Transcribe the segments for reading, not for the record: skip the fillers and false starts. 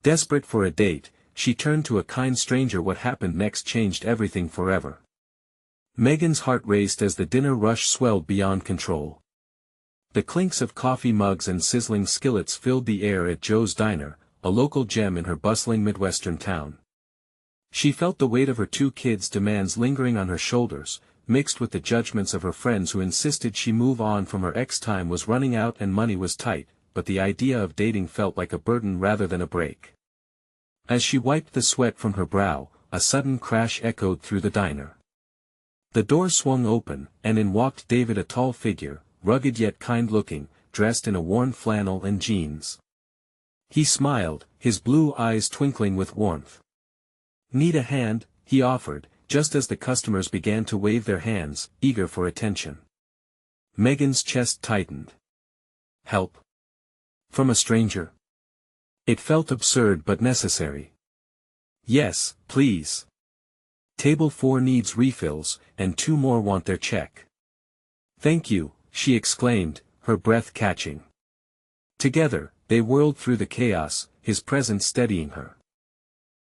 Desperate for a date, she turned to a kind stranger. What happened next changed everything forever. Megan's heart raced as the dinner rush swelled beyond control. The clinks of coffee mugs and sizzling skillets filled the air at Joe's Diner, a local gem in her bustling Midwestern town. She felt the weight of her 2 kids' demands lingering on her shoulders, mixed with the judgments of her friends who insisted she move on from her ex. Time was running out and money was tight, but the idea of dating felt like a burden rather than a break. As she wiped the sweat from her brow, a sudden crash echoed through the diner. The door swung open, and in walked David, a tall figure, rugged yet kind-looking, dressed in a worn flannel and jeans. He smiled, his blue eyes twinkling with warmth. "Need a hand?" he offered, just as the customers began to wave their hands, eager for attention. Megan's chest tightened. Help? From a stranger? It felt absurd but necessary. "Yes, please. Table 4 needs refills, and 2 more want their check." "Thank you," she exclaimed, her breath catching. Together, they whirled through the chaos, his presence steadying her.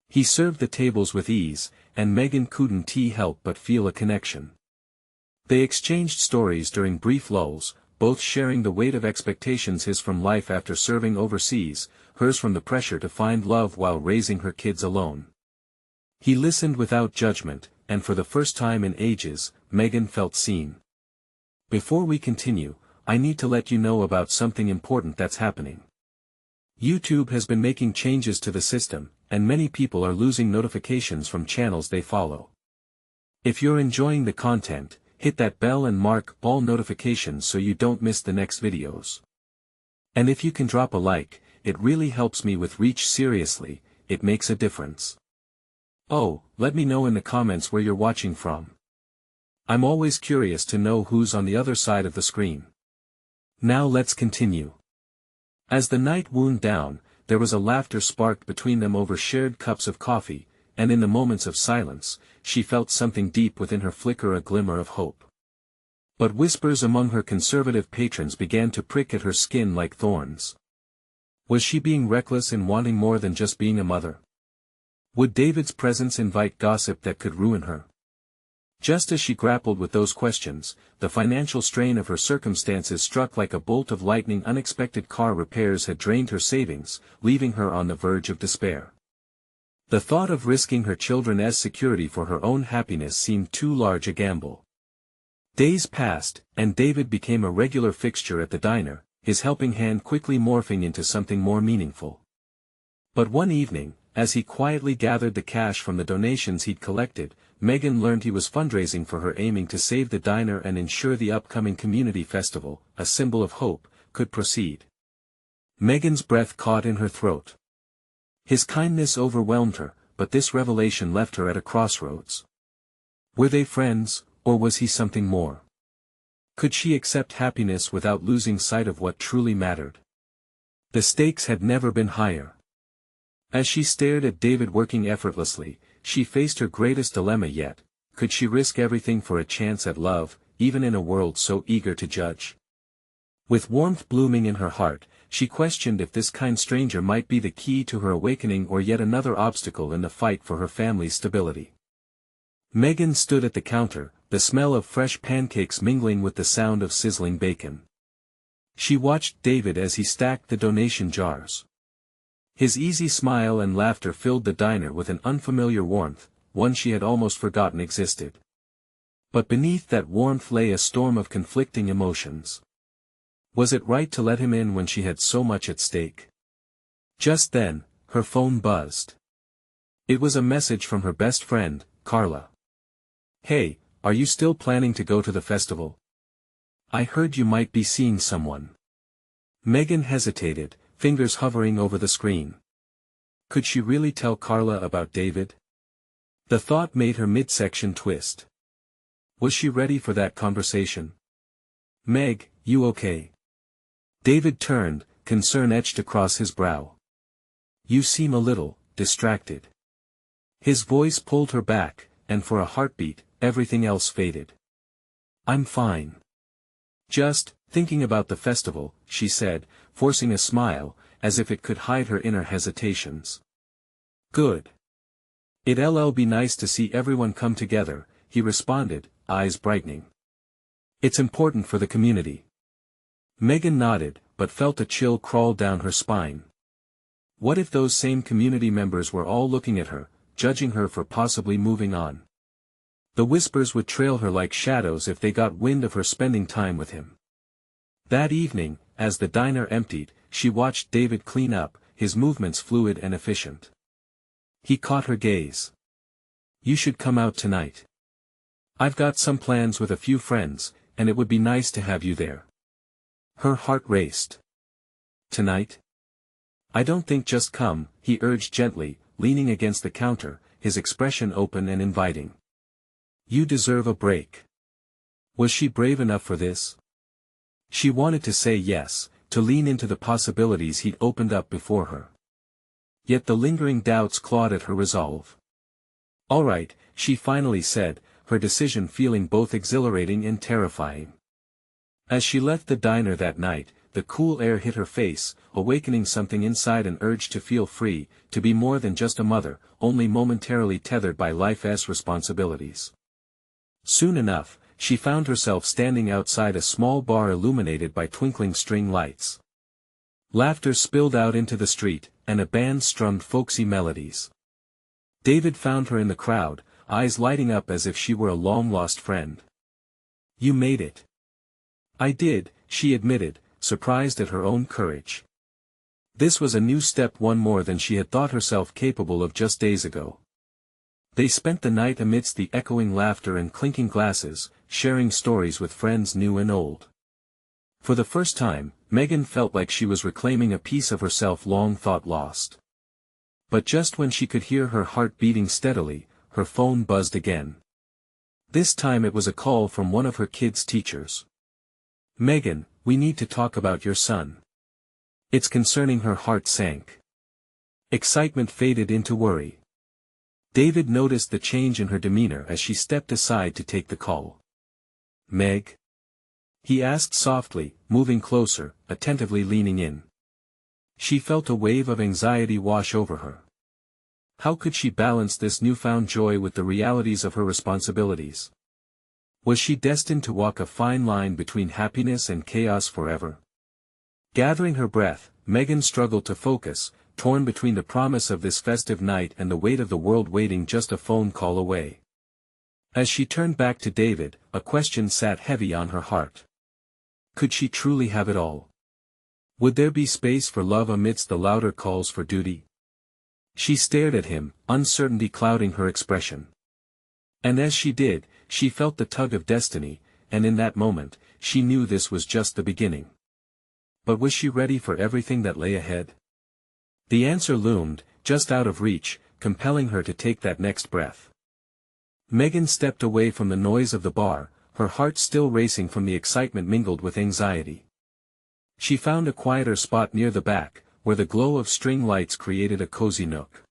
He served the tables with ease, and Megan couldn't help but feel a connection. They exchanged stories during brief lulls, both sharing the weight of expectations, his from life after serving overseas, hers from the pressure to find love while raising her kids alone. He listened without judgment, and for the first time in ages, Megan felt seen. "Before we continue, I need to let you know about something important that's happening. YouTube has been making changes to the system, and many people are losing notifications from channels they follow. If you're enjoying the content, hit that bell and mark all notifications so you don't miss the next videos. And if you can drop a like, it really helps me with reach. Seriously, it makes a difference. Oh, let me know in the comments where you're watching from. I'm always curious to know who's on the other side of the screen. Now let's continue." As the night wound down, there was a laughter sparked between them over shared cups of coffee, and in the moments of silence, she felt something deep within her flicker, a glimmer of hope. But whispers among her conservative patrons began to prick at her skin like thorns. Was she being reckless in wanting more than just being a mother? Would David's presence invite gossip that could ruin her? Just as she grappled with those questions, the financial strain of her circumstances struck like a bolt of lightning. Unexpected car repairs had drained her savings, leaving her on the verge of despair. The thought of risking her children as security for her own happiness seemed too large a gamble. Days passed, and David became a regular fixture at the diner, his helping hand quickly morphing into something more meaningful. But one evening, as he quietly gathered the cash from the donations he'd collected, Megan learned he was fundraising for her, aiming to save the diner and ensure the upcoming community festival, a symbol of hope, could proceed. Megan's breath caught in her throat. His kindness overwhelmed her, but this revelation left her at a crossroads. Were they friends, or was he something more? Could she accept happiness without losing sight of what truly mattered? The stakes had never been higher. As she stared at David working effortlessly, she faced her greatest dilemma yet. Could she risk everything for a chance at love, even in a world so eager to judge? With warmth blooming in her heart, she questioned if this kind stranger might be the key to her awakening or yet another obstacle in the fight for her family's stability. Megan stood at the counter, the smell of fresh pancakes mingling with the sound of sizzling bacon. She watched David as he stacked the donation jars. His easy smile and laughter filled the diner with an unfamiliar warmth, one she had almost forgotten existed. But beneath that warmth lay a storm of conflicting emotions. Was it right to let him in when she had so much at stake? Just then, her phone buzzed. It was a message from her best friend, Carla. "Hey, are you still planning to go to the festival? I heard you might be seeing someone." Megan hesitated, fingers hovering over the screen. Could she really tell Carla about David? The thought made her midsection twist. Was she ready for that conversation? "Meg, you okay?" David turned, concern etched across his brow. "You seem a little distracted." His voice pulled her back, and for a heartbeat, everything else faded. "I'm fine. Just thinking about the festival," she said, forcing a smile, as if it could hide her inner hesitations. Good. It'll be nice to see everyone come together, he responded, eyes brightening. It's important for the community. Megan nodded, but felt a chill crawl down her spine. What if those same community members were all looking at her, judging her for possibly moving on? The whispers would trail her like shadows if they got wind of her spending time with him. That evening, as the diner emptied, she watched David clean up, his movements fluid and efficient. He caught her gaze. You should come out tonight. I've got some plans with a few friends, and it would be nice to have you there. Her heart raced. Tonight? I don't think just come, he urged gently, leaning against the counter, his expression open and inviting. You deserve a break. Was she brave enough for this? She wanted to say yes, to lean into the possibilities he'd opened up before her. Yet the lingering doubts clawed at her resolve. All right, she finally said, her decision feeling both exhilarating and terrifying. As she left the diner that night, the cool air hit her face, awakening something inside an urge to feel free, to be more than just a mother, only momentarily tethered by life's responsibilities. Soon enough, she found herself standing outside a small bar illuminated by twinkling string lights. Laughter spilled out into the street, and a band strummed folksy melodies. David found her in the crowd, eyes lighting up as if she were a long-lost friend. You made it. I did, she admitted, surprised at her own courage. This was a new step, one more than she had thought herself capable of just days ago. They spent the night amidst the echoing laughter and clinking glasses, sharing stories with friends new and old. For the first time, Megan felt like she was reclaiming a piece of herself long thought lost. But just when she could hear her heart beating steadily, her phone buzzed again. This time it was a call from one of her kids' teachers. Megan, we need to talk about your son. It's concerning. Her heart sank. Excitement faded into worry. David noticed the change in her demeanor as she stepped aside to take the call. Meg? He asked softly, moving closer, attentively leaning in. She felt a wave of anxiety wash over her. How could she balance this newfound joy with the realities of her responsibilities? Was she destined to walk a fine line between happiness and chaos forever? Gathering her breath, Megan struggled to focus, torn between the promise of this festive night and the weight of the world waiting just a phone call away. As she turned back to David, a question sat heavy on her heart. Could she truly have it all? Would there be space for love amidst the louder calls for duty? She stared at him, uncertainty clouding her expression. And as she did, she felt the tug of destiny, and in that moment, she knew this was just the beginning. But was she ready for everything that lay ahead? The answer loomed, just out of reach, compelling her to take that next breath. Megan stepped away from the noise of the bar, her heart still racing from the excitement mingled with anxiety. She found a quieter spot near the back, where the glow of string lights created a cozy nook.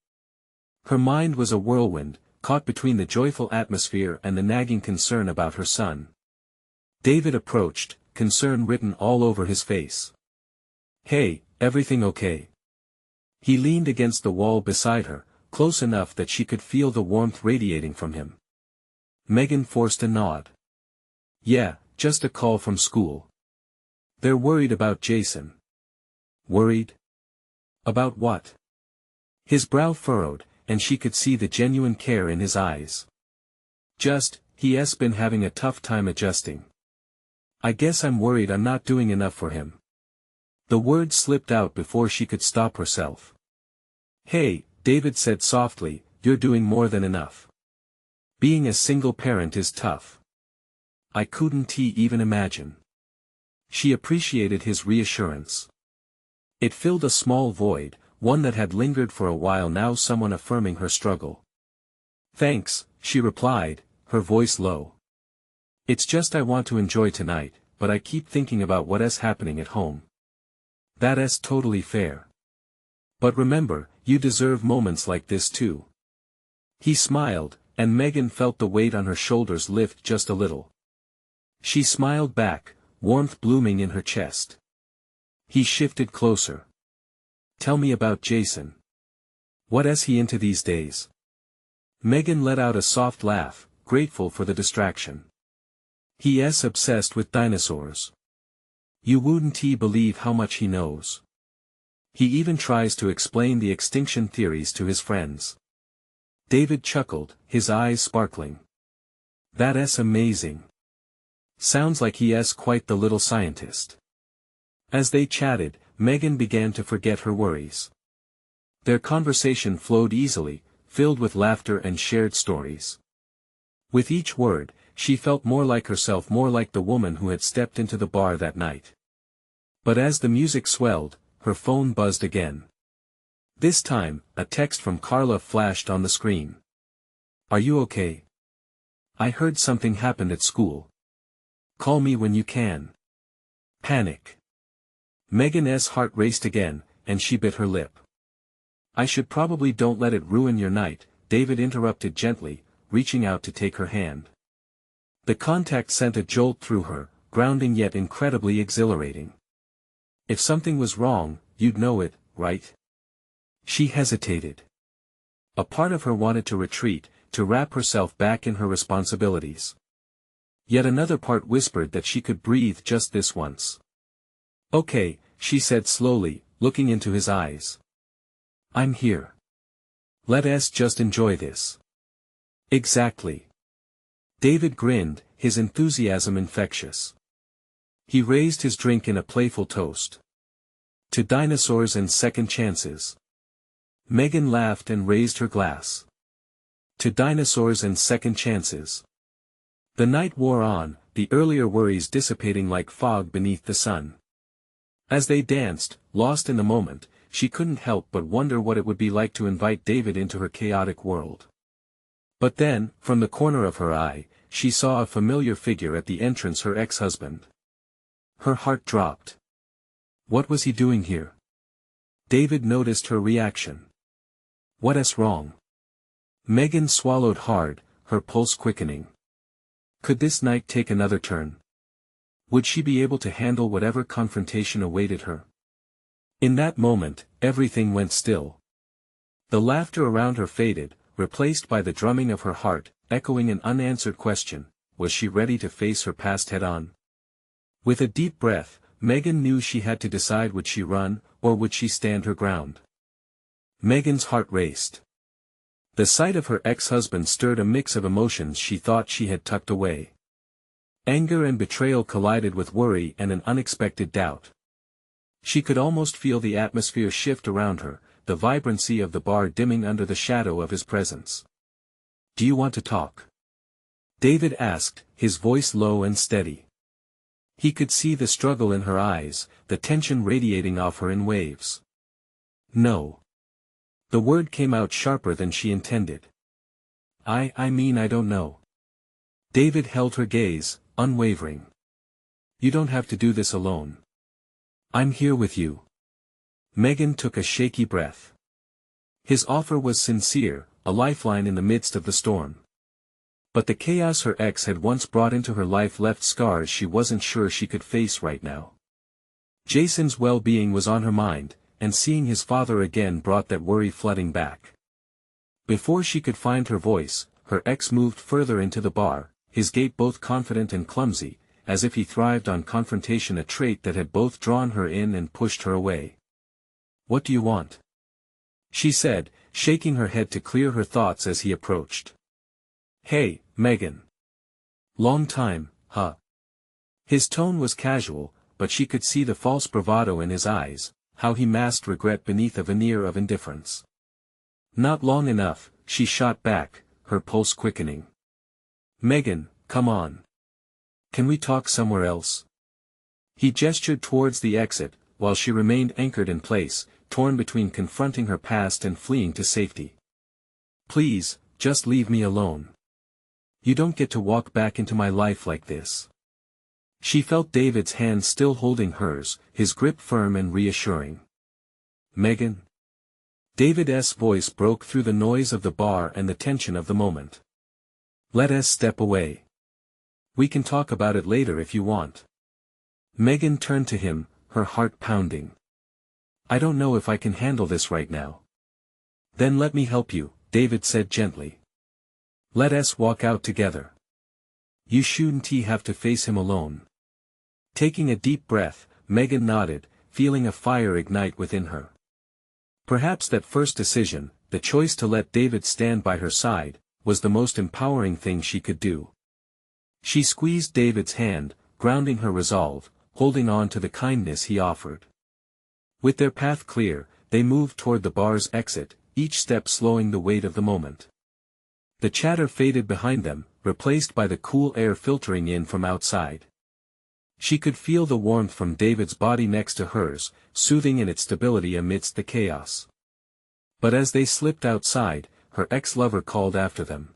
Her mind was a whirlwind, caught between the joyful atmosphere and the nagging concern about her son. David approached, concern written all over his face. Hey, everything okay? He leaned against the wall beside her, close enough that she could feel the warmth radiating from him. Megan forced a nod. Yeah, just a call from school. They're worried about Jason. Worried? About what? His brow furrowed, and she could see the genuine care in his eyes. He's been having a tough time adjusting. I guess I'm worried I'm not doing enough for him. The words slipped out before she could stop herself. Hey, David said softly, you're doing more than enough. Being a single parent is tough. I couldn't even imagine. She appreciated his reassurance. It filled a small void, one that had lingered for a while now, someone affirming her struggle. Thanks, she replied, her voice low. It's just I want to enjoy tonight, but I keep thinking about what's happening at home. That's totally fair. But remember, you deserve moments like this too. He smiled, and Megan felt the weight on her shoulders lift just a little. She smiled back, warmth blooming in her chest. He shifted closer. Tell me about Jason. What he into these days? Megan let out a soft laugh, grateful for the distraction. He's obsessed with dinosaurs. You wouldn't believe how much he knows. He even tries to explain the extinction theories to his friends. David chuckled, his eyes sparkling. That's amazing. Sounds like he's quite the little scientist. As they chatted, Megan began to forget her worries. Their conversation flowed easily, filled with laughter and shared stories. With each word, she felt more like herself, more like the woman who had stepped into the bar that night. But as the music swelled, her phone buzzed again. This time, a text from Carla flashed on the screen. Are you okay? I heard something happened at school. Call me when you can. Panic. Megan's heart raced again, and she bit her lip. I should probably don't let it ruin your night, David interrupted gently, reaching out to take her hand. The contact sent a jolt through her, grounding yet incredibly exhilarating. If something was wrong, you'd know it, right? She hesitated. A part of her wanted to retreat, to wrap herself back in her responsibilities. Yet another part whispered that she could breathe just this once. Okay, she said slowly, looking into his eyes. I'm here. Let's just enjoy this. Exactly. David grinned, his enthusiasm infectious. He raised his drink in a playful toast. To dinosaurs and second chances. Megan laughed and raised her glass. To dinosaurs and second chances. The night wore on, the earlier worries dissipating like fog beneath the sun. As they danced, lost in the moment, she couldn't help but wonder what it would be like to invite David into her chaotic world. But then, from the corner of her eye, she saw a familiar figure at the entrance, her ex-husband. Her heart dropped. What was he doing here? David noticed her reaction. What's wrong? Megan swallowed hard, her pulse quickening. Could this night take another turn? Would she be able to handle whatever confrontation awaited her? In that moment, everything went still. The laughter around her faded, replaced by the drumming of her heart, echoing an unanswered question: was she ready to face her past head-on? With a deep breath, Megan knew she had to decide: would she run, or would she stand her ground? Megan's heart raced. The sight of her ex-husband stirred a mix of emotions she thought she had tucked away. Anger and betrayal collided with worry and an unexpected doubt. She could almost feel the atmosphere shift around her, the vibrancy of the bar dimming under the shadow of his presence. Do you want to talk? David asked, his voice low and steady. He could see the struggle in her eyes, the tension radiating off her in waves. No. The word came out sharper than she intended. I mean I don't know. David held her gaze, unwavering. You don't have to do this alone. I'm here with you. Megan took a shaky breath. His offer was sincere, a lifeline in the midst of the storm. But the chaos her ex had once brought into her life left scars she wasn't sure she could face right now. Jason's well-being was on her mind, and seeing his father again brought that worry flooding back. Before she could find her voice, her ex moved further into the bar, his gait both confident and clumsy, as if he thrived on confrontation, a trait that had both drawn her in and pushed her away. What do you want? She said, shaking her head to clear her thoughts as he approached. Hey, Megan. Long time, huh? His tone was casual, but she could see the false bravado in his eyes, how he masked regret beneath a veneer of indifference. Not long enough, she shot back, her pulse quickening. Megan, come on. Can we talk somewhere else? He gestured towards the exit, while she remained anchored in place, torn between confronting her past and fleeing to safety. Please, just leave me alone. You don't get to walk back into my life like this. She felt David's hand still holding hers, his grip firm and reassuring. Megan? David's voice broke through the noise of the bar and the tension of the moment. Let us step away. We can talk about it later if you want. Megan turned to him, her heart pounding. I don't know if I can handle this right now. Then let me help you, David said gently. Let us walk out together. You shouldn't have to face him alone. Taking a deep breath, Megan nodded, feeling a fire ignite within her. Perhaps that first decision, the choice to let David stand by her side, was the most empowering thing she could do. She squeezed David's hand, grounding her resolve, holding on to the kindness he offered. With their path clear, they moved toward the bar's exit, each step slowing the weight of the moment. The chatter faded behind them, replaced by the cool air filtering in from outside. She could feel the warmth from David's body next to hers, soothing in its stability amidst the chaos. But as they slipped outside, her ex-lover called after them.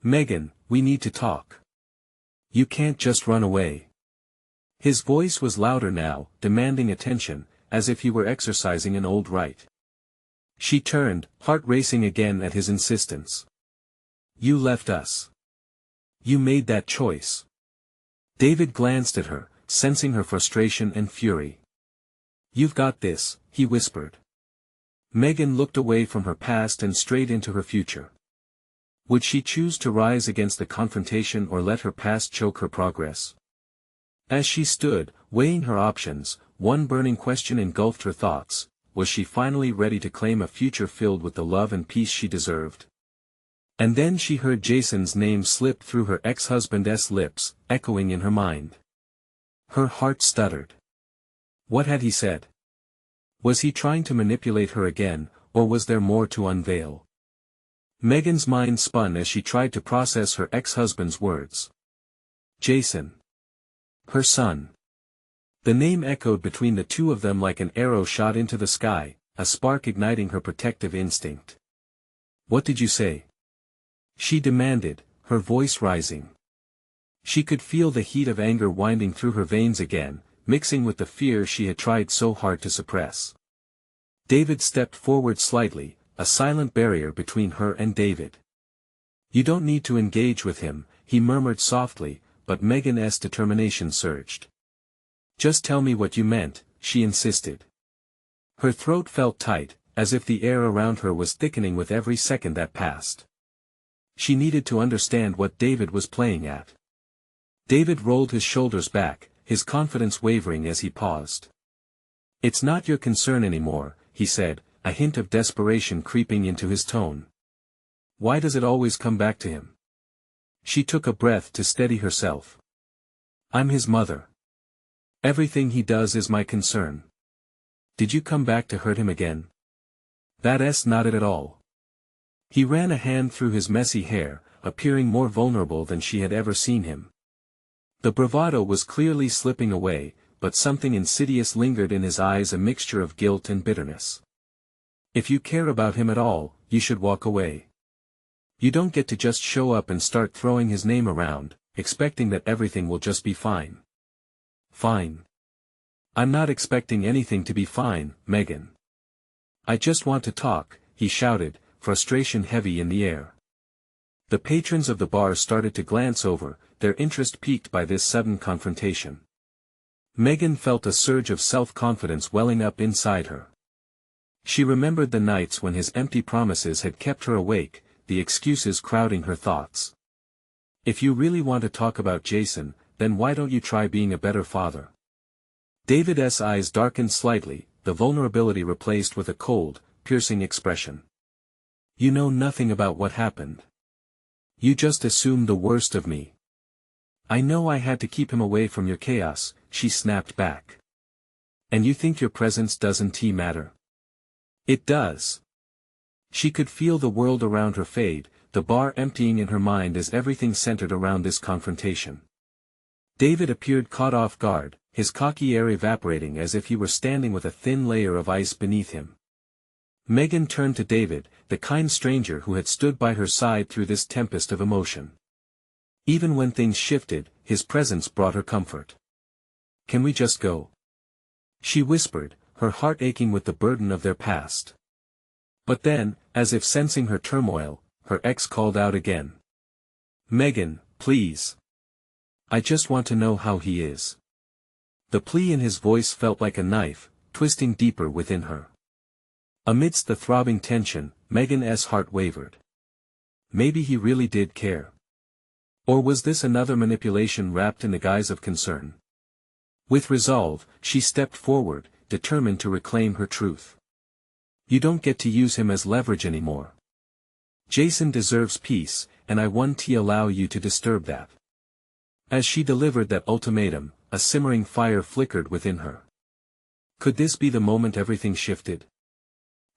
Megan, we need to talk. You can't just run away. His voice was louder now, demanding attention, as if he were exercising an old right. She turned, heart racing again at his insistence. You left us. You made that choice. David glanced at her, sensing her frustration and fury. You've got this, he whispered. Megan looked away from her past and straight into her future. Would she choose to rise against the confrontation or let her past choke her progress? As she stood, weighing her options, one burning question engulfed her thoughts: was she finally ready to claim a future filled with the love and peace she deserved? And then she heard Jason's name slip through her ex-husband's lips, echoing in her mind. Her heart stuttered. What had he said? Was he trying to manipulate her again, or was there more to unveil? Megan's mind spun as she tried to process her ex-husband's words. Jason. Her son. The name echoed between the two of them like an arrow shot into the sky, a spark igniting her protective instinct. What did you say? She demanded, her voice rising. She could feel the heat of anger winding through her veins again, mixing with the fear she had tried so hard to suppress. David stepped forward slightly, a silent barrier between her and David. You don't need to engage with him, he murmured softly, but Megan's determination surged. Just tell me what you meant, she insisted. Her throat felt tight, as if the air around her was thickening with every second that passed. She needed to understand what David was playing at. David rolled his shoulders back, his confidence wavering as he paused. It's not your concern anymore, he said, a hint of desperation creeping into his tone. Why does it always come back to him? She took a breath to steady herself. I'm his mother. Everything he does is my concern. Did you come back to hurt him again? That's not it at all. He ran a hand through his messy hair, appearing more vulnerable than she had ever seen him. The bravado was clearly slipping away, but something insidious lingered in his eyes, a mixture of guilt and bitterness. If you care about him at all, you should walk away. You don't get to just show up and start throwing his name around, expecting that everything will just be fine. Fine. I'm not expecting anything to be fine, Megan. I just want to talk, he shouted, frustration heavy in the air. The patrons of the bar started to glance over, their interest piqued by this sudden confrontation. Megan felt a surge of self-confidence welling up inside her. She remembered the nights when his empty promises had kept her awake, the excuses crowding her thoughts. If you really want to talk about Jason, then why don't you try being a better father? David's eyes darkened slightly, the vulnerability replaced with a cold, piercing expression. You know nothing about what happened. You just assumed the worst of me. I know I had to keep him away from your chaos, she snapped back. And you think your presence doesn't matter? It does. She could feel the world around her fade, the bar emptying in her mind as everything centered around this confrontation. David appeared caught off guard, his cocky air evaporating as if he were standing with a thin layer of ice beneath him. Megan turned to David, the kind stranger who had stood by her side through this tempest of emotion. Even when things shifted, his presence brought her comfort. Can we just go? She whispered, her heart aching with the burden of their past. But then, as if sensing her turmoil, her ex called out again. Megan, please. I just want to know how he is. The plea in his voice felt like a knife, twisting deeper within her. Amidst the throbbing tension, Megan's heart wavered. Maybe he really did care. Or was this another manipulation wrapped in the guise of concern? With resolve, she stepped forward, determined to reclaim her truth. You don't get to use him as leverage anymore. Jason deserves peace, and I won't allow you to disturb that. As she delivered that ultimatum, a simmering fire flickered within her. Could this be the moment everything shifted?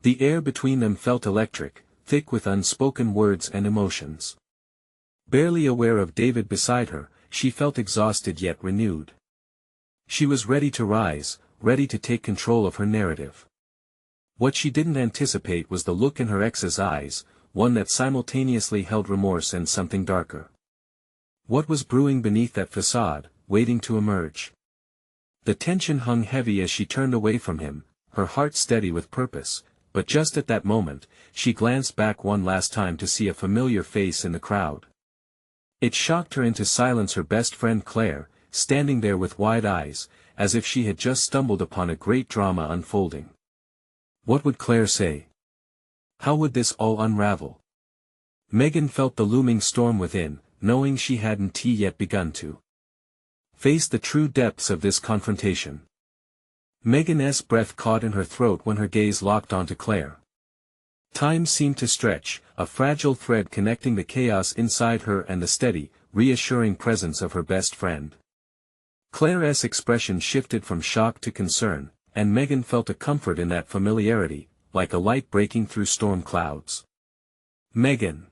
The air between them felt electric, thick with unspoken words and emotions. Barely aware of David beside her, she felt exhausted yet renewed. She was ready to rise, ready to take control of her narrative. What she didn't anticipate was the look in her ex's eyes, one that simultaneously held remorse and something darker. What was brewing beneath that facade, waiting to emerge? The tension hung heavy as she turned away from him, her heart steady with purpose, but just at that moment, she glanced back one last time to see a familiar face in the crowd. It shocked her into silence, her best friend Claire, standing there with wide eyes, as if she had just stumbled upon a great drama unfolding. What would Claire say? How would this all unravel? Megan felt the looming storm within, knowing she hadn't yet begun to face the true depths of this confrontation. Megan's breath caught in her throat when her gaze locked onto Claire. Time seemed to stretch, a fragile thread connecting the chaos inside her and the steady, reassuring presence of her best friend. Claire's expression shifted from shock to concern, and Megan felt a comfort in that familiarity, like a light breaking through storm clouds. Megan!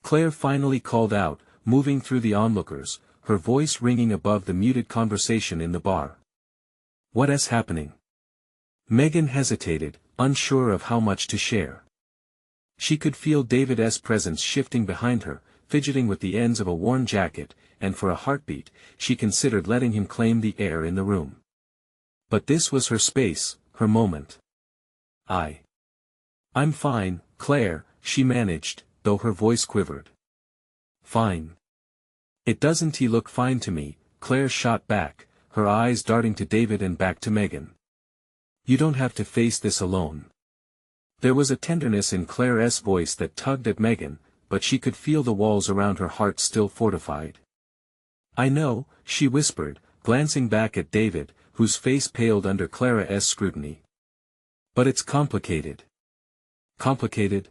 Claire finally called out, moving through the onlookers, her voice ringing above the muted conversation in the bar. What is happening? Megan hesitated, unsure of how much to share. She could feel David's presence shifting behind her, fidgeting with the ends of a worn jacket, and for a heartbeat, she considered letting him claim the air in the room. But this was her space, her moment. I'm fine, Claire, she managed, though her voice quivered. Fine. It doesn't look fine to me, Claire shot back, her eyes darting to David and back to Megan. You don't have to face this alone. There was a tenderness in Claire's voice that tugged at Megan, but she could feel the walls around her heart still fortified. I know, she whispered, glancing back at David, whose face paled under Claire's scrutiny. But it's complicated. Complicated?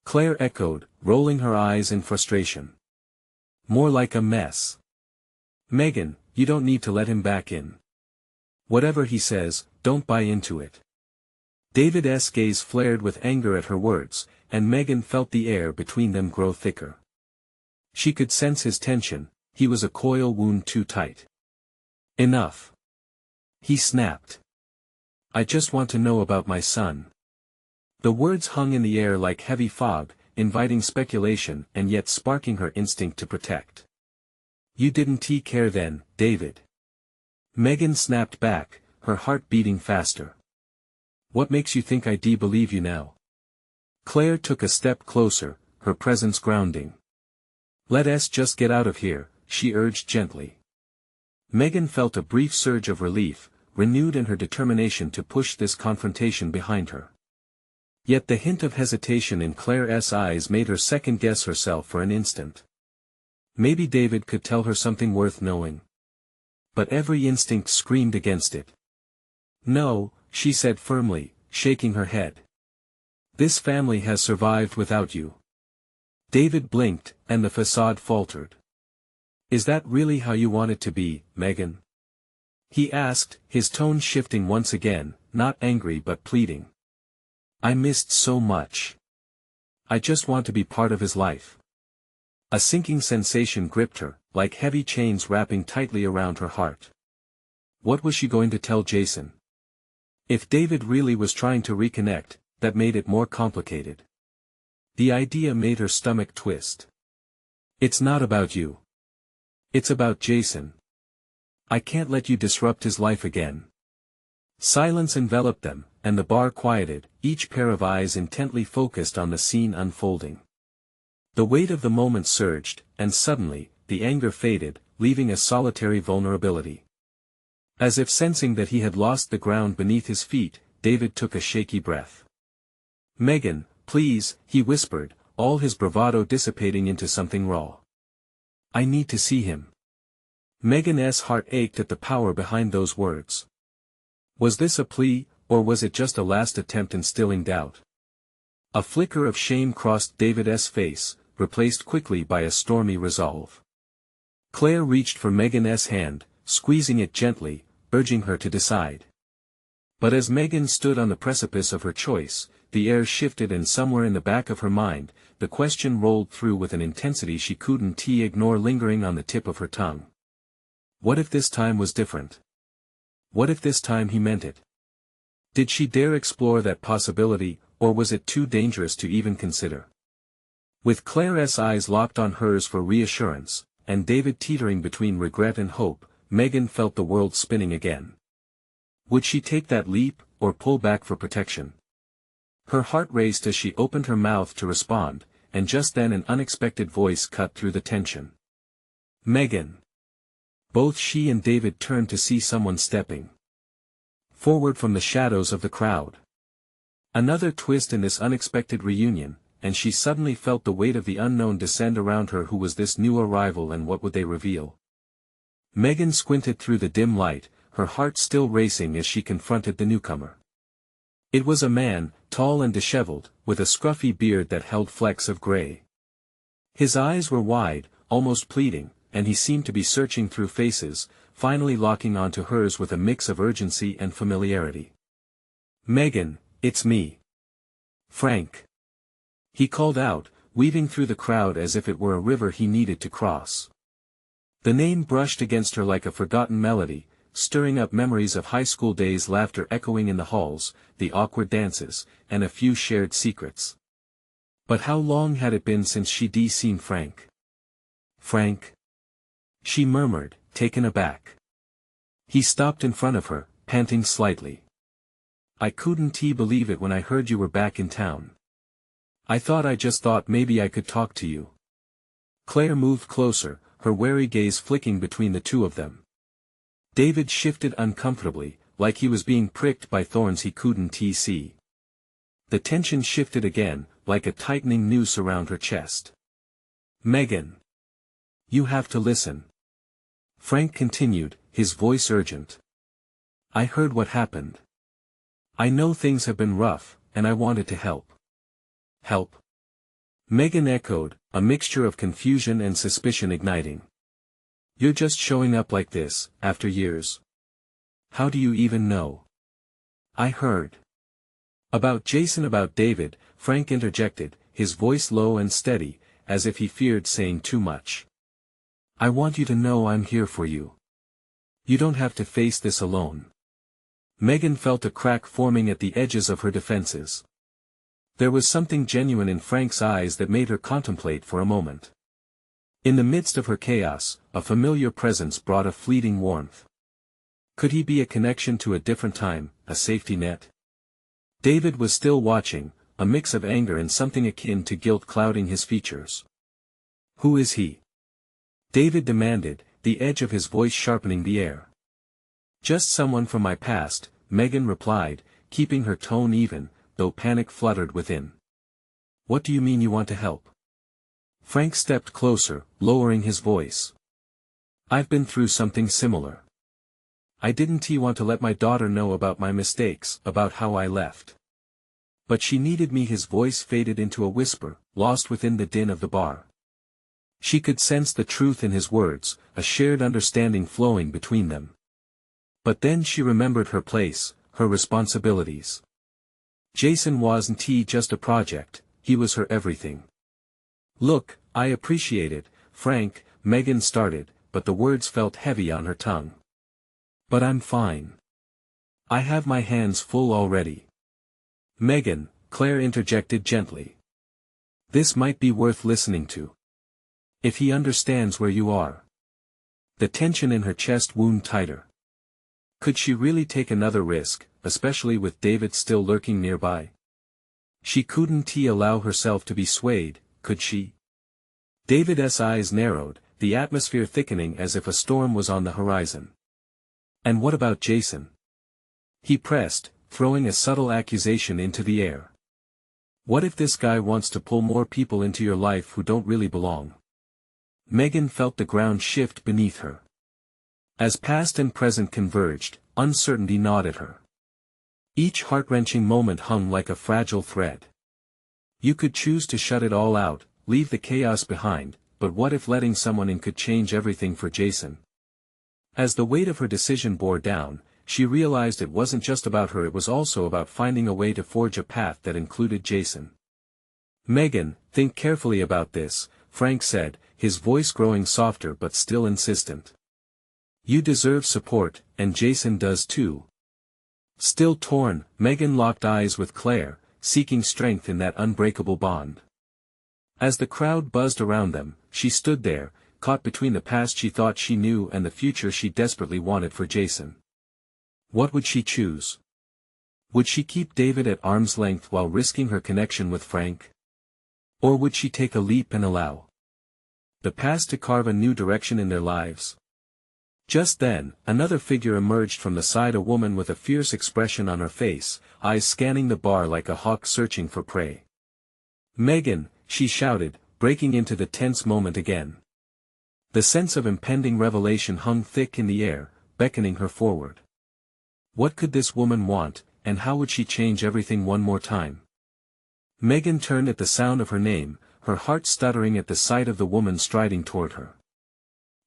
Claire echoed, rolling her eyes in frustration. More like a mess. Megan, you don't need to let him back in. Whatever he says, don't buy into it. David's gaze flared with anger at her words, and Megan felt the air between them grow thicker. She could sense his tension, he was a coil wound too tight. Enough. He snapped. I just want to know about my son. The words hung in the air like heavy fog, inviting speculation and yet sparking her instinct to protect. You didn't care then, David. Megan snapped back, her heart beating faster. What makes you think I believe you now? Claire took a step closer, her presence grounding. Let us just get out of here, she urged gently. Megan felt a brief surge of relief, renewed in her determination to push this confrontation behind her. Yet the hint of hesitation in Claire's eyes made her second-guess herself for an instant. Maybe David could tell her something worth knowing. But every instinct screamed against it. No, she said firmly, shaking her head. This family has survived without you. David blinked, and the facade faltered. Is that really how you want it to be, Megan? He asked, his tone shifting once again, not angry but pleading. I missed so much. I just want to be part of his life. A sinking sensation gripped her, like heavy chains wrapping tightly around her heart. What was she going to tell Jason? If David really was trying to reconnect, that made it more complicated. The idea made her stomach twist. It's not about you. It's about Jason. I can't let you disrupt his life again. Silence enveloped them, and the bar quieted, each pair of eyes intently focused on the scene unfolding. The weight of the moment surged, and suddenly, the anger faded, leaving a solitary vulnerability. As if sensing that he had lost the ground beneath his feet, David took a shaky breath. Megan, please, he whispered, all his bravado dissipating into something raw. I need to see him. Megan's heart ached at the power behind those words. Was this a plea, or was it just a last attempt instilling doubt? A flicker of shame crossed David's face, replaced quickly by a stormy resolve. Claire reached for Megan's hand, squeezing it gently, urging her to decide. But as Megan stood on the precipice of her choice, the air shifted and somewhere in the back of her mind, the question rolled through with an intensity she couldn't ignore lingering on the tip of her tongue. What if this time was different? What if this time he meant it? Did she dare explore that possibility, or was it too dangerous to even consider? With Claire's eyes locked on hers for reassurance, and David teetering between regret and hope, Megan felt the world spinning again. Would she take that leap, or pull back for protection? Her heart raced as she opened her mouth to respond, and just then an unexpected voice cut through the tension. Megan. Both she and David turned to see someone stepping forward from the shadows of the crowd. Another twist in this unexpected reunion, and she suddenly felt the weight of the unknown descend around her. Who was this new arrival and what would they reveal? Megan squinted through the dim light, her heart still racing as she confronted the newcomer. It was a man, tall and disheveled, with a scruffy beard that held flecks of gray. His eyes were wide, almost pleading, and he seemed to be searching through faces, finally locking onto hers with a mix of urgency and familiarity. Megan, it's me. Frank. He called out, weaving through the crowd as if it were a river he needed to cross. The name brushed against her like a forgotten melody, stirring up memories of high school days, laughter echoing in the halls, the awkward dances, and a few shared secrets. But how long had it been since she'd seen Frank? Frank? She murmured, taken aback. He stopped in front of her, panting slightly. I couldn't believe it when I heard you were back in town. I just thought maybe I could talk to you. Claire moved closer, her wary gaze flicking between the two of them. David shifted uncomfortably, like he was being pricked by thorns he couldn't see. The tension shifted again, like a tightening noose around her chest. Megan. You have to listen. Frank continued, his voice urgent. I heard what happened. I know things have been rough, and I wanted to help. Help? Megan echoed, a mixture of confusion and suspicion igniting. You're just showing up like this, after years. How do you even know? I heard. About Jason, about David, Frank interjected, his voice low and steady, as if he feared saying too much. I want you to know I'm here for you. You don't have to face this alone. Megan felt a crack forming at the edges of her defenses. There was something genuine in Frank's eyes that made her contemplate for a moment. In the midst of her chaos, a familiar presence brought a fleeting warmth. Could he be a connection to a different time, a safety net? David was still watching, a mix of anger and something akin to guilt clouding his features. Who is he? David demanded, the edge of his voice sharpening the air. Just someone from my past, Megan replied, keeping her tone even, though panic fluttered within. What do you mean you want to help? Frank stepped closer, lowering his voice. I've been through something similar. I didn't want to let my daughter know about my mistakes, about how I left. But she needed me. His voice faded into a whisper, lost within the din of the bar. She could sense the truth in his words, a shared understanding flowing between them. But then she remembered her place, her responsibilities. Jason wasn't just a project, he was her everything. Look, I appreciate it, Frank, Megan started, but the words felt heavy on her tongue. But I'm fine. I have my hands full already. Megan, Claire interjected gently. This might be worth listening to. If he understands where you are. The tension in her chest wound tighter. Could she really take another risk, especially with David still lurking nearby? She couldn't allow herself to be swayed, could she? David's eyes narrowed, the atmosphere thickening as if a storm was on the horizon. And what about Jason? He pressed, throwing a subtle accusation into the air. What if this guy wants to pull more people into your life who don't really belong? Megan felt the ground shift beneath her. As past and present converged, uncertainty gnawed at her. Each heart-wrenching moment hung like a fragile thread. You could choose to shut it all out, leave the chaos behind, but what if letting someone in could change everything for Jason? As the weight of her decision bore down, she realized it wasn't just about her, it was also about finding a way to forge a path that included Jason. Megan, think carefully about this, Frank said, his voice growing softer but still insistent. You deserve support, and Jason does too. Still torn, Megan locked eyes with Claire, seeking strength in that unbreakable bond. As the crowd buzzed around them, she stood there, caught between the past she thought she knew and the future she desperately wanted for Jason. What would she choose? Would she keep David at arm's length while risking her connection with Frank? Or would she take a leap and allow the past to carve a new direction in their lives? Just then, another figure emerged from the side, a woman with a fierce expression on her face, eyes scanning the bar like a hawk searching for prey. Megan, she shouted, breaking into the tense moment again. The sense of impending revelation hung thick in the air, beckoning her forward. What could this woman want, and how would she change everything one more time? Megan turned at the sound of her name, her heart stuttering at the sight of the woman striding toward her.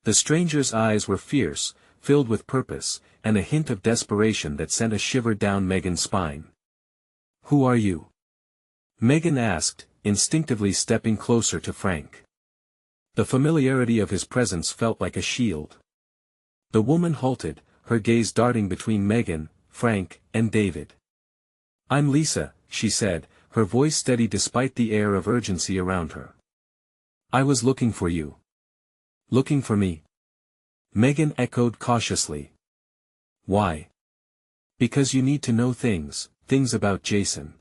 The stranger's eyes were fierce, filled with purpose, and a hint of desperation that sent a shiver down Megan's spine. Who are you? Megan asked, instinctively stepping closer to Frank. The familiarity of his presence felt like a shield. The woman halted, her gaze darting between Megan, Frank, and David. I'm Lisa, she said, her voice steady despite the air of urgency around her. I was looking for you. Looking for me? Megan echoed cautiously. Why? Because you need to know things about Jason.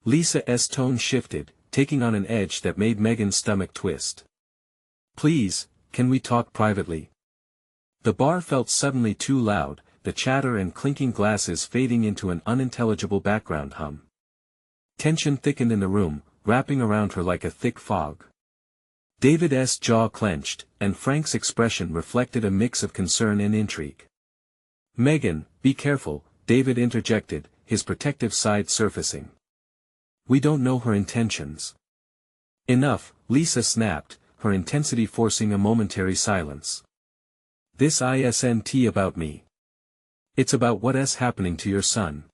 Lisa's tone shifted, taking on an edge that made Megan's stomach twist. Please, can we talk privately? The bar felt suddenly too loud, the chatter and clinking glasses fading into an unintelligible background hum. Tension thickened in the room, wrapping around her like a thick fog. David's jaw clenched, and Frank's expression reflected a mix of concern and intrigue. Megan, be careful, David interjected, his protective side surfacing. We don't know her intentions. Enough, Lisa snapped, her intensity forcing a momentary silence. This isn't about me. It's about what's happening to your son.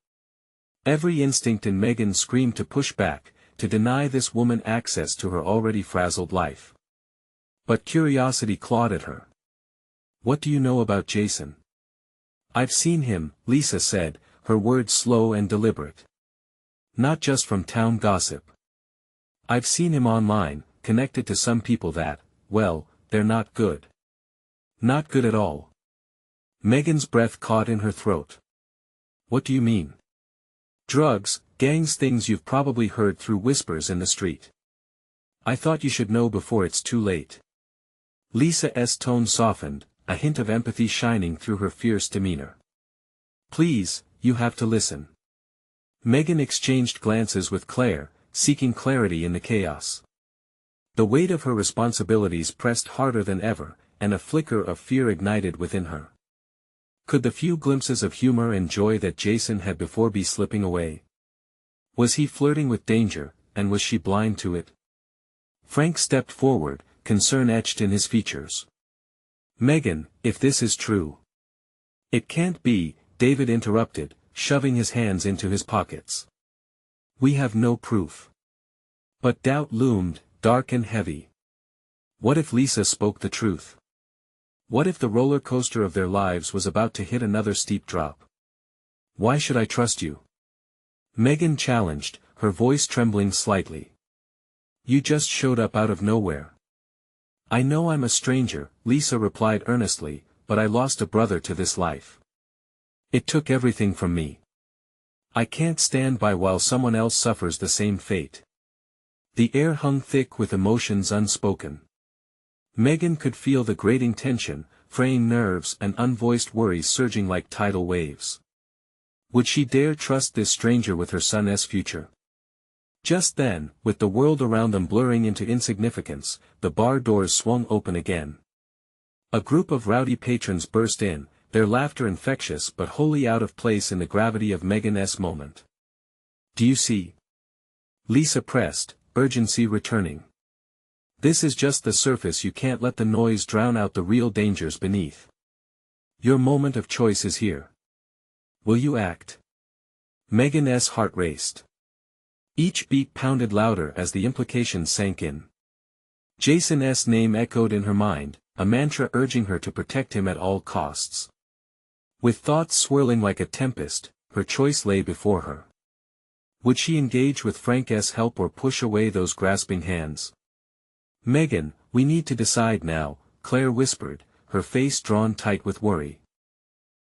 Every instinct in Megan screamed to push back, to deny this woman access to her already frazzled life. But curiosity clawed at her. What do you know about Jason? I've seen him, Lisa said, her words slow and deliberate. Not just from town gossip. I've seen him online, connected to some people that, well, they're not good. Not good at all. Megan's breath caught in her throat. What do you mean? Drugs, gangs, things you've probably heard through whispers in the street. I thought you should know before it's too late. Lisa's tone softened, a hint of empathy shining through her fierce demeanor. Please, you have to listen. Megan exchanged glances with Claire, seeking clarity in the chaos. The weight of her responsibilities pressed harder than ever, and a flicker of fear ignited within her. Could the few glimpses of humor and joy that Jason had before be slipping away? Was he flirting with danger, and was she blind to it? Frank stepped forward, concern etched in his features. Megan, if this is true. It can't be, David interrupted, shoving his hands into his pockets. We have no proof. But doubt loomed, dark and heavy. What if Lisa spoke the truth? What if the roller coaster of their lives was about to hit another steep drop? Why should I trust you? Megan challenged, her voice trembling slightly. You just showed up out of nowhere. I know I'm a stranger, Lisa replied earnestly, but I lost a brother to this life. It took everything from me. I can't stand by while someone else suffers the same fate. The air hung thick with emotions unspoken. Megan could feel the grating tension, fraying nerves and unvoiced worries surging like tidal waves. Would she dare trust this stranger with her son's future? Just then, with the world around them blurring into insignificance, the bar doors swung open again. A group of rowdy patrons burst in, their laughter infectious but wholly out of place in the gravity of Megan's moment. "Do you see?" Lisa pressed, urgency returning. "This is just the surface. You can't let the noise drown out the real dangers beneath. Your moment of choice is here. Will you act?" Megan's heart raced. Each beat pounded louder as the implications sank in. Jason's name echoed in her mind, a mantra urging her to protect him at all costs. With thoughts swirling like a tempest, her choice lay before her. Would she engage with Frank's help or push away those grasping hands? "Megan, we need to decide now," Claire whispered, her face drawn tight with worry.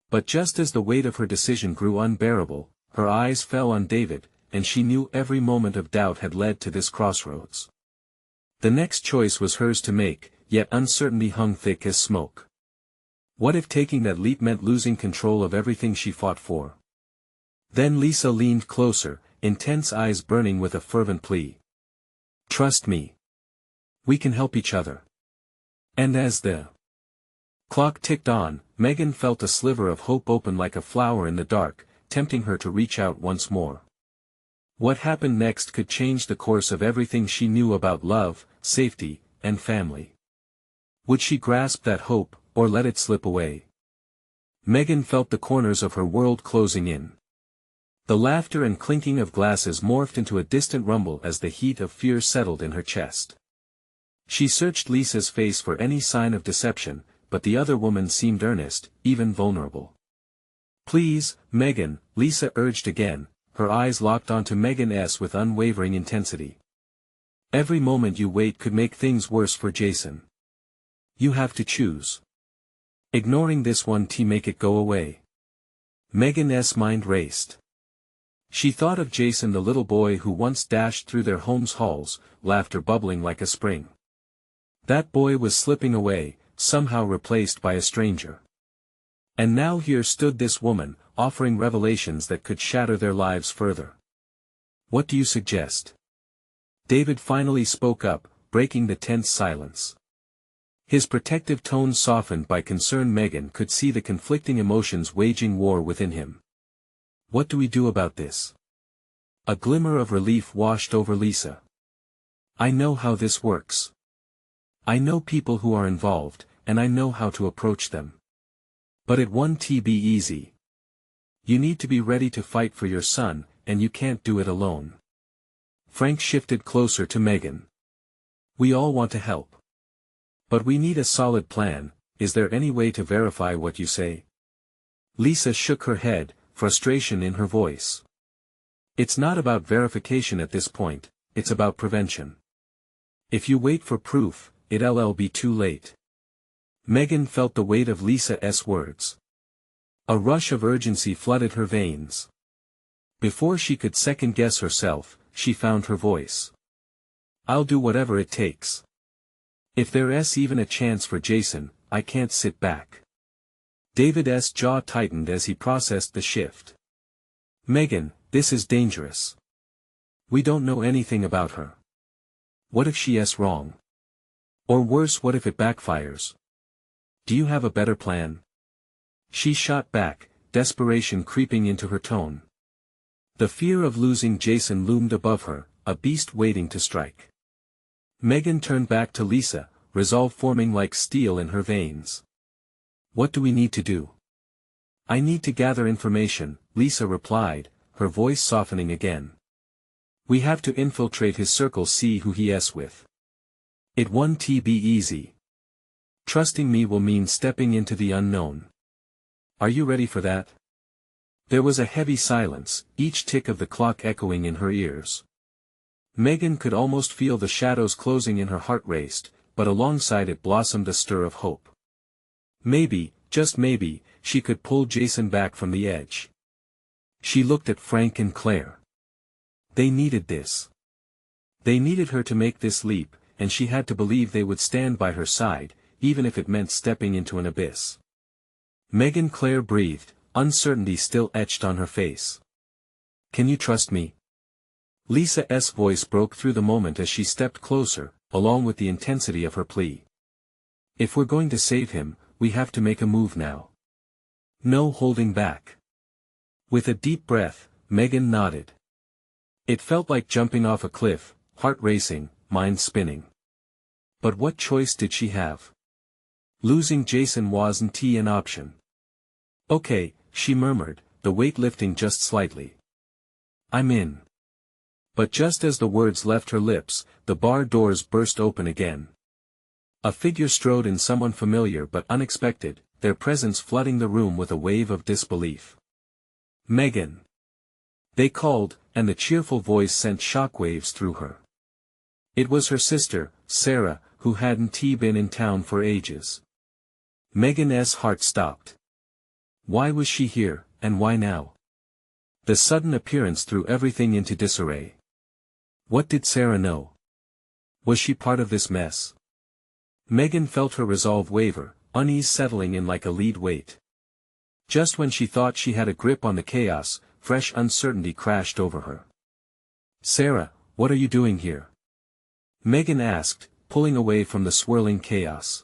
But just as the weight of her decision grew unbearable, her eyes fell on David, and she knew every moment of doubt had led to this crossroads. The next choice was hers to make, yet uncertainty hung thick as smoke. What if taking that leap meant losing control of everything she fought for? Then Lisa leaned closer, intense eyes burning with a fervent plea. "Trust me. We can help each other." And as the clock ticked on, Megan felt a sliver of hope open like a flower in the dark, tempting her to reach out once more. What happened next could change the course of everything she knew about love, safety, and family. Would she grasp that hope, or let it slip away? Megan felt the corners of her world closing in. The laughter and clinking of glasses morphed into a distant rumble as the heat of fear settled in her chest. She searched Lisa's face for any sign of deception, but the other woman seemed earnest, even vulnerable. "Please, Megan," Lisa urged again, her eyes locked onto Megan's with unwavering intensity. "Every moment you wait could make things worse for Jason. You have to choose. Ignoring this one to make it go away." Megan's mind raced. She thought of Jason, the little boy who once dashed through their home's halls, laughter bubbling like a spring. That boy was slipping away, somehow replaced by a stranger. And now here stood this woman, offering revelations that could shatter their lives further. "What do you suggest?" David finally spoke up, breaking the tense silence. His protective tone softened by concern. Megan could see the conflicting emotions waging war within him. "What do we do about this?" A glimmer of relief washed over Lisa. "I know how this works. I know people who are involved, and I know how to approach them. But it won't be easy. You need to be ready to fight for your son, and you can't do it alone." Frank shifted closer to Megan. "We all want to help. But we need a solid plan. Is there any way to verify what you say?" Lisa shook her head, frustration in her voice. "It's not about verification at this point, it's about prevention. If you wait for proof, it'll be too late." Megan felt the weight of Lisa's words. A rush of urgency flooded her veins. Before she could second-guess herself, she found her voice. "I'll do whatever it takes. If there's even a chance for Jason, I can't sit back." David's jaw tightened as he processed the shift. "Megan, this is dangerous. We don't know anything about her. What if she's wrong? Or worse, what if it backfires? Do you have a better plan?" She shot back, desperation creeping into her tone. The fear of losing Jason loomed above her, a beast waiting to strike. Megan turned back to Lisa, resolve forming like steel in her veins. "What do we need to do?" "I need to gather information," Lisa replied, her voice softening again. "We have to infiltrate his circle, see who he's with. It won't be easy. Trusting me will mean stepping into the unknown. Are you ready for that?" There was a heavy silence, each tick of the clock echoing in her ears. Megan could almost feel the shadows closing in her heart raced, but alongside it blossomed a stir of hope. Maybe, just maybe, she could pull Jason back from the edge. She looked at Frank and Claire. They needed this. They needed her to make this leap, and she had to believe they would stand by her side, even if it meant stepping into an abyss. Megan Claire breathed, uncertainty still etched on her face. "Can you trust me?" Lisa's voice broke through the moment as she stepped closer, along with the intensity of her plea. If we're going to save him, we have to make a move now. No holding back. With a deep breath, Megan nodded. It felt like jumping off a cliff, heart racing, mind spinning. But what choice did she have? Losing Jason wasn't an option. Okay, she murmured, the weight lifting just slightly. I'm in. But just as the words left her lips, the bar doors burst open again. A figure strode in, someone familiar but unexpected, their presence flooding the room with a wave of disbelief. Megan. They called, and the cheerful voice sent shockwaves through her. It was her sister, Sarah, who hadn't been in town for ages. Megan's heart stopped. Why was she here, and why now? The sudden appearance threw everything into disarray. What did Sarah know? Was she part of this mess? Megan felt her resolve waver, unease settling in like a lead weight. Just when she thought she had a grip on the chaos, fresh uncertainty crashed over her. Sarah, what are you doing here? Megan asked, pulling away from the swirling chaos.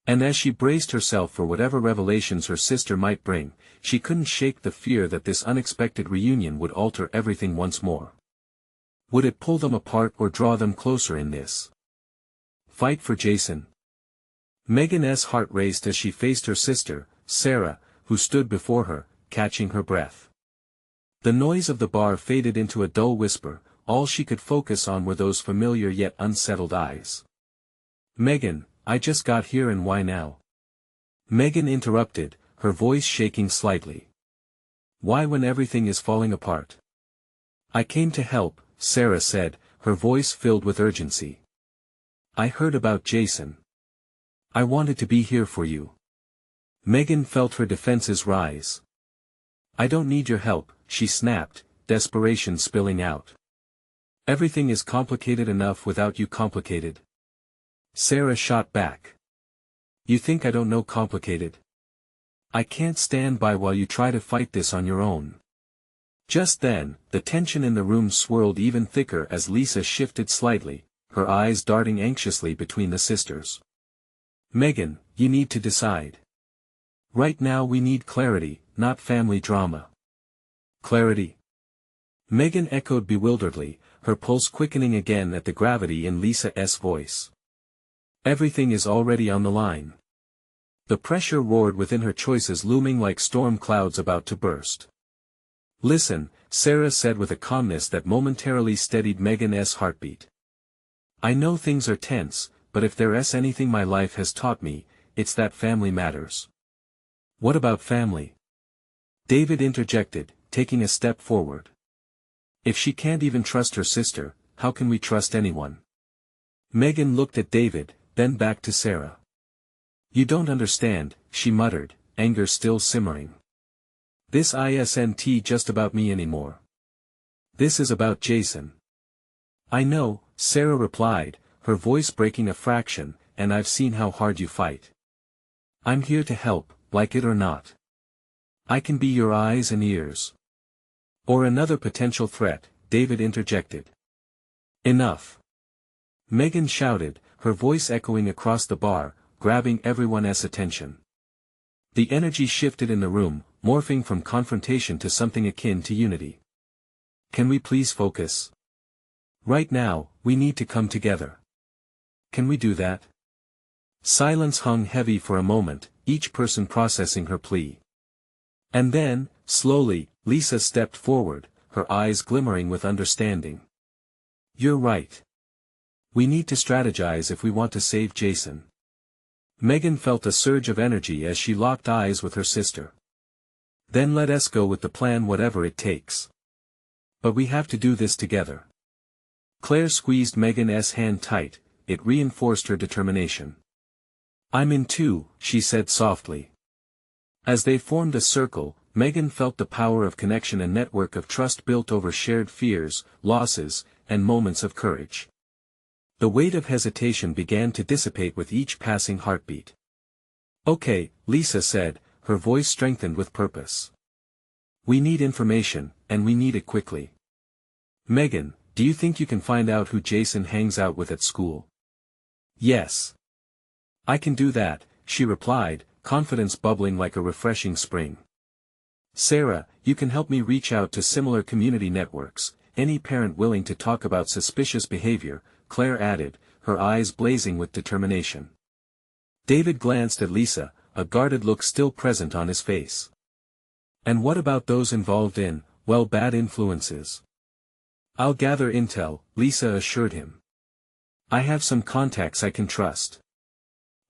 And as she braced herself for whatever revelations her sister might bring, she couldn't shake the fear that this unexpected reunion would alter everything once more. Would it pull them apart or draw them closer in this fight for Jason? Megan's heart raced as she faced her sister, Sarah, who stood before her, catching her breath. The noise of the bar faded into a dull whisper, all she could focus on were those familiar yet unsettled eyes. Megan, I just got here, and why now? Megan interrupted, her voice shaking slightly. Why when everything is falling apart? I came to help, Sarah said, her voice filled with urgency. I heard about Jason. I wanted to be here for you. Megan felt her defenses rise. I don't need your help, she snapped, desperation spilling out. Everything is complicated enough without you complicated. Sarah shot back. You think I don't know complicated? I can't stand by while you try to fight this on your own. Just then, the tension in the room swirled even thicker as Lisa shifted slightly, her eyes darting anxiously between the sisters. Megan, you need to decide. Right now we need clarity, not family drama. Clarity? Megan echoed bewilderedly, her pulse quickening again at the gravity in Lisa's voice. Everything is already on the line. The pressure roared within her, choices looming like storm clouds about to burst. Listen, Sarah said with a calmness that momentarily steadied Megan's heartbeat. I know things are tense, but if there's anything my life has taught me, it's that family matters. What about family? David interjected, taking a step forward. If she can't even trust her sister, how can we trust anyone? Megan looked at David, then back to Sarah. You don't understand, she muttered, anger still simmering. This isn't just about me anymore. This is about Jason. I know, Sarah replied, her voice breaking a fraction, and I've seen how hard you fight. I'm here to help, like it or not. I can be your eyes and ears. Or another potential threat, David interjected. Enough. Megan shouted, her voice echoing across the bar, grabbing everyone's attention. The energy shifted in the room, morphing from confrontation to something akin to unity. Can we please focus? Right now, we need to come together. Can we do that? Silence hung heavy for a moment, each person processing her plea. And then, slowly, Lisa stepped forward, her eyes glimmering with understanding. You're right. We need to strategize if we want to save Jason. Megan felt a surge of energy as she locked eyes with her sister. Then let us go with the plan, whatever it takes. But we have to do this together. Claire squeezed Megan's hand tight, it reinforced her determination. I'm in too, she said softly. As they formed a circle, Megan felt the power of connection, a network of trust built over shared fears, losses, and moments of courage. The weight of hesitation began to dissipate with each passing heartbeat. Okay, Lisa said, her voice strengthened with purpose. We need information, and we need it quickly. Megan, do you think you can find out who Jason hangs out with at school? Yes. I can do that, she replied, confidence bubbling like a refreshing spring. Sarah, you can help me reach out to similar community networks, any parent willing to talk about suspicious behavior, Claire added, her eyes blazing with determination. David glanced at Lisa, a guarded look still present on his face. And what about those involved in, well, bad influences? I'll gather intel, Lisa assured him. I have some contacts I can trust.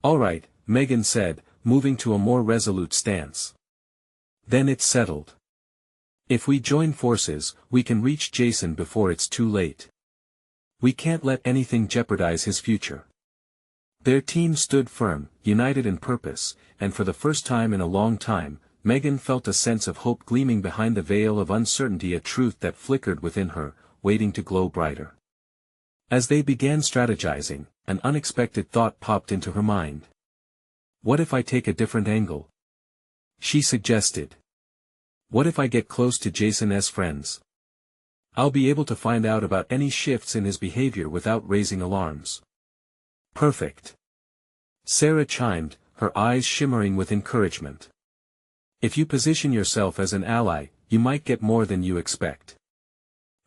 All right, Megan said, moving to a more resolute stance. Then it's settled. If we join forces, we can reach Jason before it's too late. We can't let anything jeopardize his future. Their team stood firm, united in purpose, and for the first time in a long time, Megan felt a sense of hope gleaming behind the veil of uncertainty, a truth that flickered within her, waiting to glow brighter. As they began strategizing, an unexpected thought popped into her mind. What if I take a different angle? She suggested. What if I get close to Jason's friends? I'll be able to find out about any shifts in his behavior without raising alarms. Perfect. Sarah chimed, her eyes shimmering with encouragement. If you position yourself as an ally, you might get more than you expect.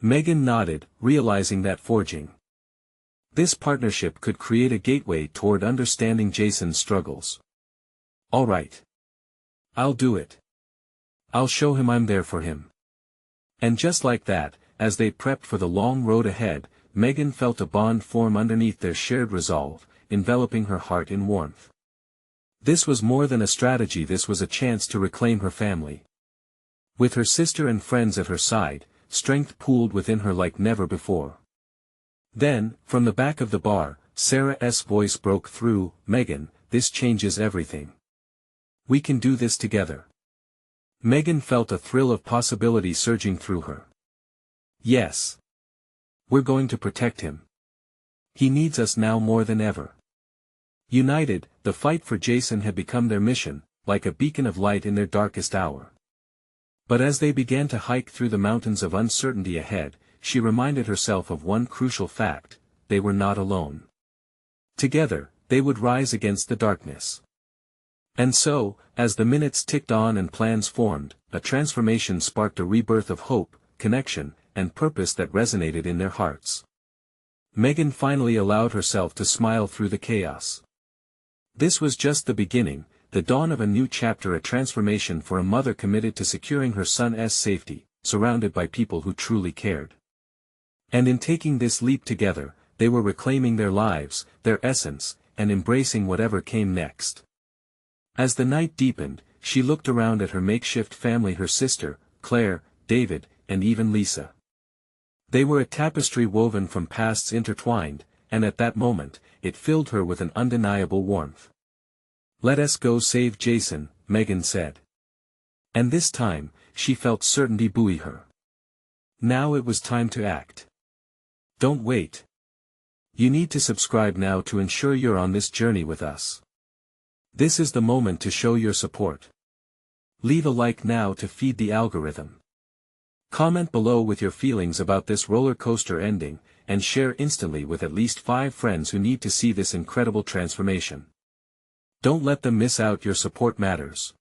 Megan nodded, realizing that forging this partnership could create a gateway toward understanding Jason's struggles. All right. I'll do it. I'll show him I'm there for him. And just like that, as they prepped for the long road ahead, Megan felt a bond form underneath their shared resolve, enveloping her heart in warmth. This was more than a strategy, this was a chance to reclaim her family. With her sister and friends at her side, strength pooled within her like never before. Then, from the back of the bar, Sarah's voice broke through, Megan, this changes everything. We can do this together. Megan felt a thrill of possibility surging through her. Yes. We're going to protect him. He needs us now more than ever. United, the fight for Jason had become their mission, like a beacon of light in their darkest hour. But as they began to hike through the mountains of uncertainty ahead, she reminded herself of one crucial fact: they were not alone. Together, they would rise against the darkness. And so, as the minutes ticked on and plans formed, a transformation sparked, a rebirth of hope, connection, and purpose that resonated in their hearts. Megan finally allowed herself to smile through the chaos. This was just the beginning, the dawn of a new chapter, a transformation for a mother committed to securing her son's safety, surrounded by people who truly cared. And in taking this leap together, they were reclaiming their lives, their essence, and embracing whatever came next. As the night deepened, she looked around at her makeshift family, her sister, Claire, David, and even Lisa. They were a tapestry woven from pasts intertwined, and at that moment, it filled her with an undeniable warmth. Let us go save Jason, Megan said. And this time, she felt certainty buoy her. Now it was time to act. Don't wait. You need to subscribe now to ensure you're on this journey with us. This is the moment to show your support. Leave a like now to feed the algorithm. Comment below with your feelings about this roller coaster ending, and share instantly with at least 5 friends who need to see this incredible transformation. Don't let them miss out, your support matters.